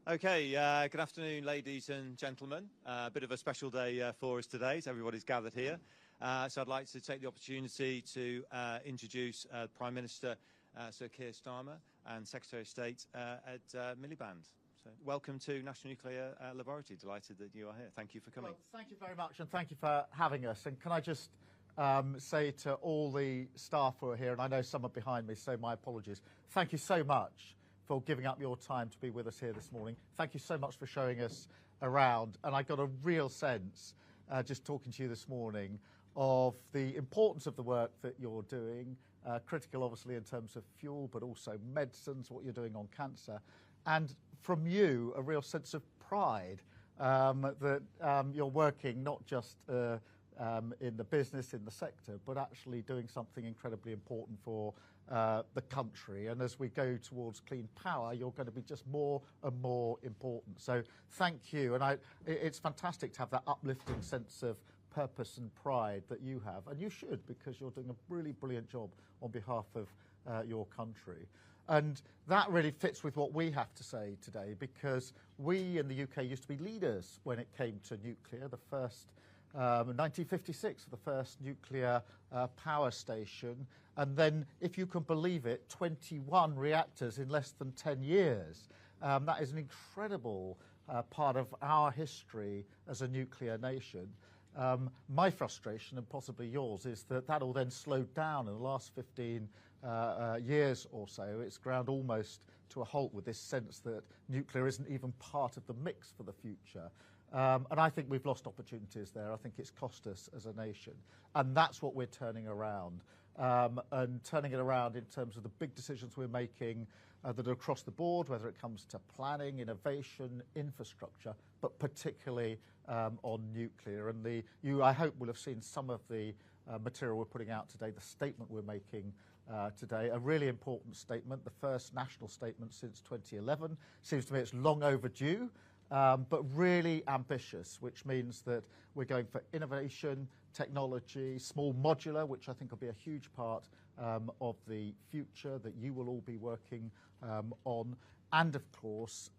Okay, good afternoon, ladies and gentlemen. A bit of a special day for us today, so everybody's gathered here. So I'd like to take the opportunity to introduce Prime Minister Sir Keir Starmer and Secretary of State Ed Miliband. So welcome to National Nuclear Laboratory. Delighted that you are here. Thank you for coming. Well, thank you very much, and thank you for having us. And can I just say to all the staff who are here, and I know some are behind me, so my apologies. Thank you so much for giving up your time to be with us here this morning. Thank you so much for showing us around. And I got a real sense, just talking to you this morning, of the importance of the work that you're doing, critical obviously in terms of fuel, but also medicines, what you're doing on cancer. And from you, a real sense of pride that you're working not just in the business, in the sector, but actually doing something incredibly important for the country. And as we go towards clean power, you're going to be just more and more important. So thank you. And it's fantastic to have that uplifting sense of purpose and pride that you have. And you should, because you're doing a really brilliant job on behalf of your country. And that really fits with what we have to say today, because we in the UK used to be leaders when it came to nuclear. The first, 1956, the first nuclear power station. And then, if you can believe it, 21 reactors in less than 10 years. That is an incredible part of our history as a nuclear nation. My frustration, and possibly yours, is that that all then slowed down in the last 15 years or so. It's ground almost to a halt with this sense that nuclear isn't even part of the mix for the future. And I think we've lost opportunities there. I think it's cost us as a nation. And that's what we're turning around. And turning it around in terms of the big decisions we're making that are across the board, whether it comes to planning, innovation, infrastructure, but particularly on nuclear. And you, I hope, will have seen some of the material we're putting out today, the statement we're making today, a really important statement, the first national statement since 2011. Seems to me it's long overdue. But really ambitious, which means that we're going for innovation, technology, small modular, which I think will be a huge part of the future that you will all be working on, and of course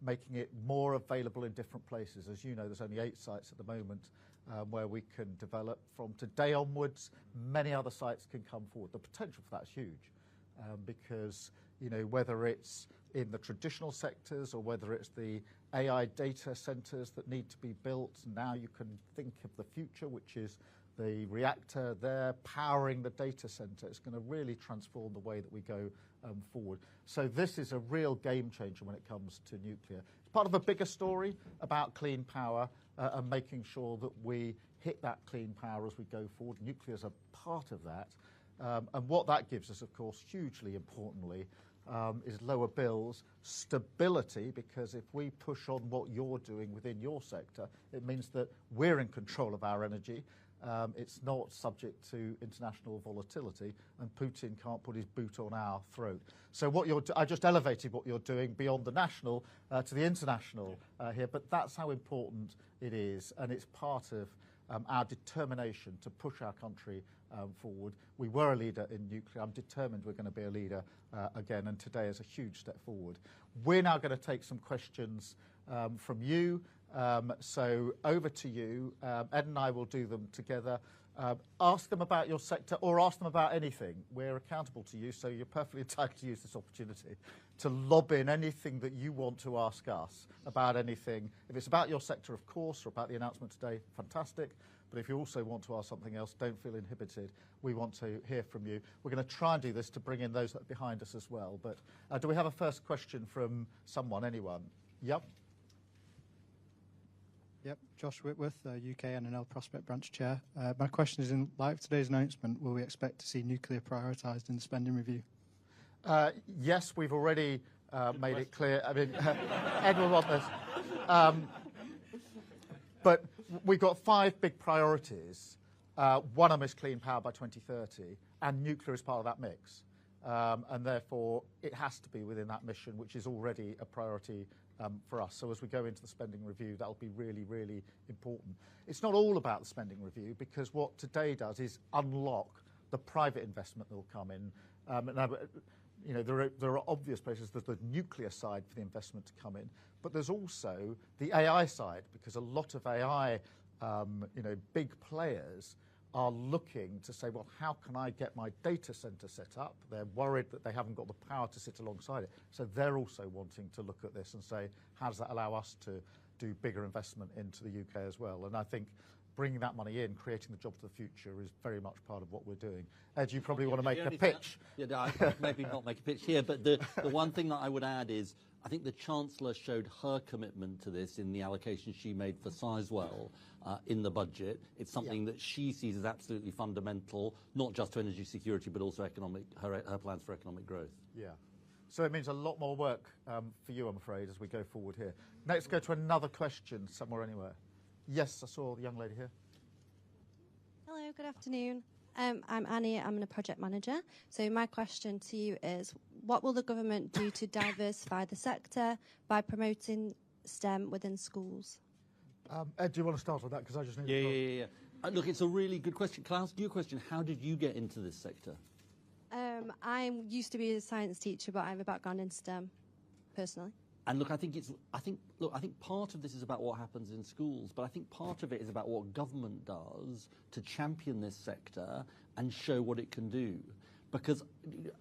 making it more available in different places. As you know, there's only 8 sites at the moment where we can develop. From today onwards, many other sites can come forward. The potential for that is huge because, you know, whether it's in the traditional sectors or whether it's the AI data centres that need to be built, now you can think of the future, which is the reactor there powering the data centre. It's going to really transform the way that we go forward. So this is a real game changer when it comes to nuclear. It's part of a bigger story about clean power and making sure that we hit that clean power as we go forward. Nuclear is a part of that. And what that gives us, of course, hugely importantly, is lower bills, stability, because if we push on what you're doing within your sector, it means that we're in control of our energy. It's not subject to international volatility, and Putin can't put his boot on our throat. So I just elevated what you're doing beyond the national to the international here, but that's how important it is, and it's part of our determination to push our country forward. We were a leader in nuclear. I'm determined we're going to be a leader again, and today is a huge step forward. We're now going to take some questions from you. So over to you. Ed and I will do them together. Ask them about your sector or ask them about anything. We're accountable to you, so you're perfectly entitled to use this opportunity to lob in anything that you want to ask us about anything. If it's about your sector, of course, or about the announcement today, fantastic. But if you also want to ask something else, don't feel inhibited. We want to hear from you. We're going to try and do this to bring in those that are behind us as well. But do we have a first question from someone, anyone? Yep. Yep, Josh Whitworth, UK NNL Prospect Branch Chair. My question is, in light of today's announcement, will we expect to see nuclear prioritised in the spending review? Yes, we've already made it clear. I mean, Ed will want this. But we've got 5 big priorities. One of them is clean power by 2030, and nuclear is part of that mix. And therefore, it has to be within that mission, which is already a priority for us. So as we go into the spending review, that'll be really, really important. It's not all about the spending review, because what today does is unlock the private investment that will come in. you know, there are obvious places. There's the nuclear side for the investment to come in, but there's also the AI side, because a lot of AI, you know, big players are looking to say, well, how can I get my data center set up? They're worried that they haven't got the power to sit alongside it. So they're also wanting to look at this and say, how does that allow us to do bigger investment into the UK as well? And I think bringing that money in, creating the jobs of the future is very much part of what we're doing. Ed, you probably want to make a pitch. Maybe not make a pitch here, but the one thing that I would add is I think the Chancellor showed her commitment to this in the allocation she made for Sizewell in the budget. It's something that she sees as absolutely fundamental, not just to energy security, but also her plans for economic growth. Yeah. So it means a lot more work for you, I'm afraid, as we go forward here. Next, go to another question, somewhere, anywhere. Yes, I saw the young lady here. Hello, good afternoon. I'm Annie, I'm a project manager. So my question to you is, what will the government do to diversify the sector by promoting STEM within schools? Ed, do you want to start with that? Because I just need Yeah. Look, it's a really good question. Can I ask you a question? How did you get into this sector? I used to be a science teacher, but I have a background in STEM, personally. And look, I think part of this is about what happens in schools, but I think part of it is about what government does to champion this sector and show what it can do. Because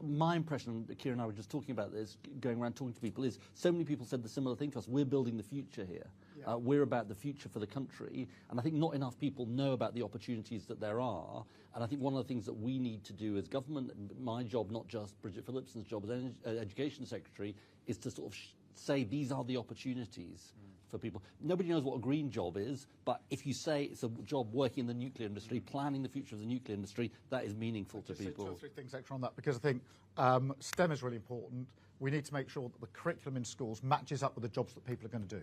my impression, Keir and I were just talking about this, going around talking to people, is so many people said the similar thing to us. We're building the future here. Yeah. We're about the future for the country. And I think not enough people know about the opportunities that there are. And I think one of the things that we need to do as government, my job, not just Bridget Phillipson's job as Education Secretary, is to sort of say these are the opportunities for people. Nobody knows what a green job is, but if you say it's a job working in the nuclear industry, planning the future of the nuclear industry, that is meaningful to people. Two or three things extra on that, because I think STEM is really important. We need to make sure that the curriculum in schools matches up with the jobs that people are going to do.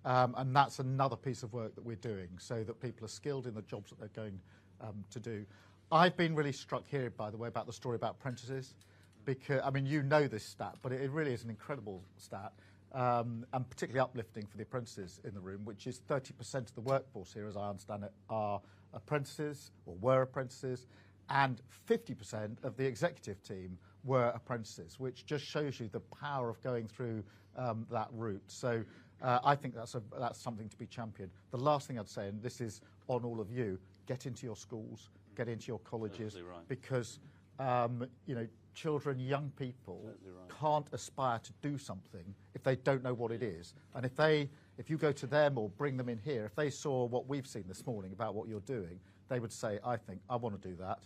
And that's another piece of work that we're doing, so that people are skilled in the jobs that they're going to do. I've been really struck here, by the way, about the story about apprentices, because, I mean, you know this stat, but it really is an incredible stat. And particularly uplifting for the apprentices in the room, which is 30% of the workforce here, as I understand it, are apprentices or were apprentices, and 50% of the executive team were apprentices, which just shows you the power of going through that route. So I think that's something to be championed. The last thing I'd say, and this is on all of you, get into your schools, get into your colleges, right. Because you know, children, young people can't aspire to do something if they don't know what it is. And if you go to them or bring them in here, if they saw what we've seen this morning about what you're doing, they would say, I think I want to do that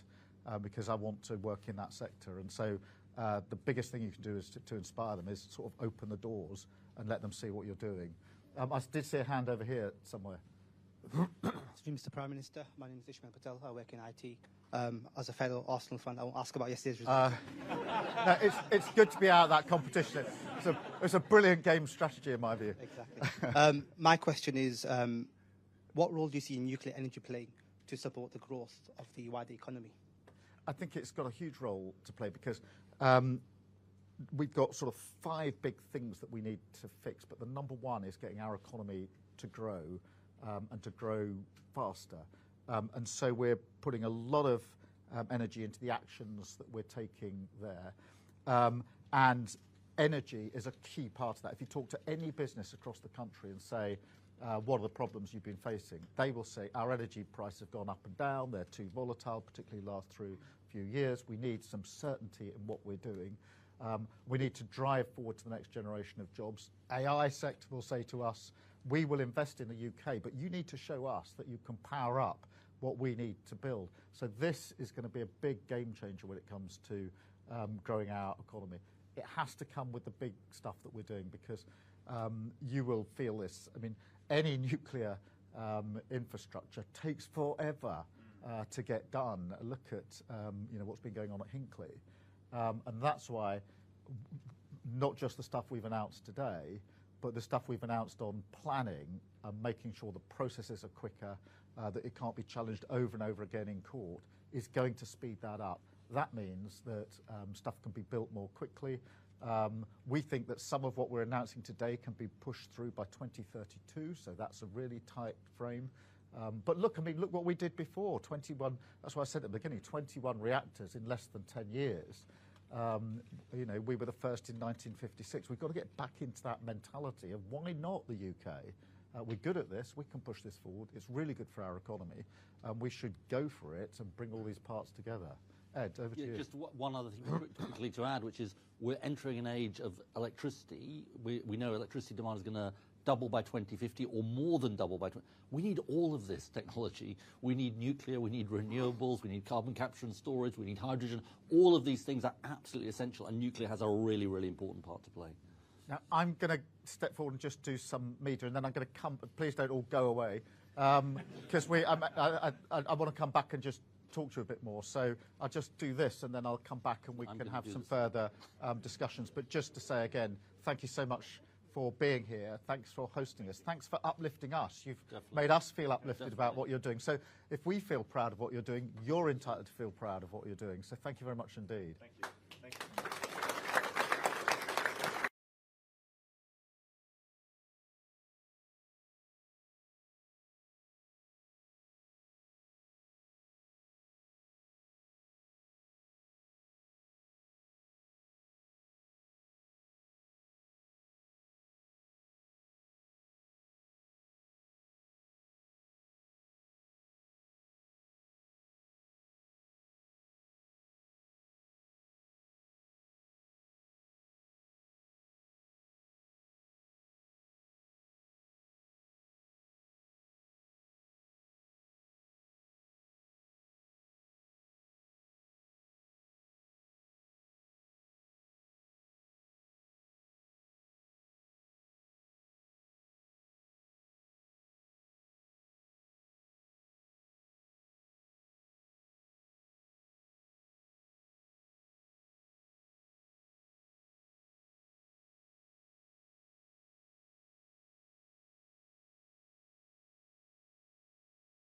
because I want to work in that sector. And so the biggest thing you can do is to inspire them, is sort of open the doors and let them see what you're doing. I did see a hand over here somewhere. Mr. Prime Minister, my name is Ishmael Patel. I work in IT. As a fellow Arsenal fan, I won't ask about yesterday's result. No, it's good to be out of that competition. It's a brilliant game strategy, in my view. Exactly. My question is, what role do you see nuclear energy playing to support the growth of the wider economy? I think it's got a huge role to play, because we've got sort of 5 big things that we need to fix, but the number one is getting our economy to grow and to grow faster. And so we're putting a lot of energy into the actions that we're taking there. And energy is a key part of that. If you talk to any business across the country and say, what are the problems you've been facing, they will say, our energy prices have gone up and down, they're too volatile, particularly last through a few years. We need some certainty in what we're doing. We need to drive forward to the next generation of jobs. AI sector will say to us, we will invest in the UK, but you need to show us that you can power up what we need to build. So this is going to be a big game changer when it comes to growing our economy. It has to come with the big stuff that we're doing, because you will feel this. I mean, any nuclear infrastructure takes forever to get done. Look at you know, what's been going on at Hinkley. And that's why not just the stuff we've announced today, but the stuff we've announced on planning and making sure the processes are quicker, that it can't be challenged over and over again in court, is going to speed that up. That means that stuff can be built more quickly. We think that some of what we're announcing today can be pushed through by 2032, so that's a really tight frame. But look, I mean, look what we did before, 21, that's what I said at the beginning, 21 reactors in less than 10 years. You know, we were the first in 1956. We've got to get back into that mentality of why not the UK? We're good at this. We can push this forward. It's really good for our economy. We should go for it and bring all these parts together. Ed, over to you. Just one other thing quickly to add, which is we're entering an age of electricity. We know electricity demand is going to double by 2050 or more than double by 2050. We need all of this technology. We need nuclear, we need renewables, we need carbon capture and storage, we need hydrogen. All of these things are absolutely essential, and nuclear has a really, really important part to play. Now, I'm going to step forward and just do some media, and then I'm going to come. Please don't all go away, because I want to come back and just talk to you a bit more. So I'll just do this, and then I'll come back and we can have some further discussions. But just to say again, thank you so much for being here. Thanks for hosting us. Thanks for uplifting us. You've made us feel uplifted about what you're doing. So if we feel proud of what you're doing, you're entitled to feel proud of what you're doing. So thank you very much indeed. Thank you. Thank you.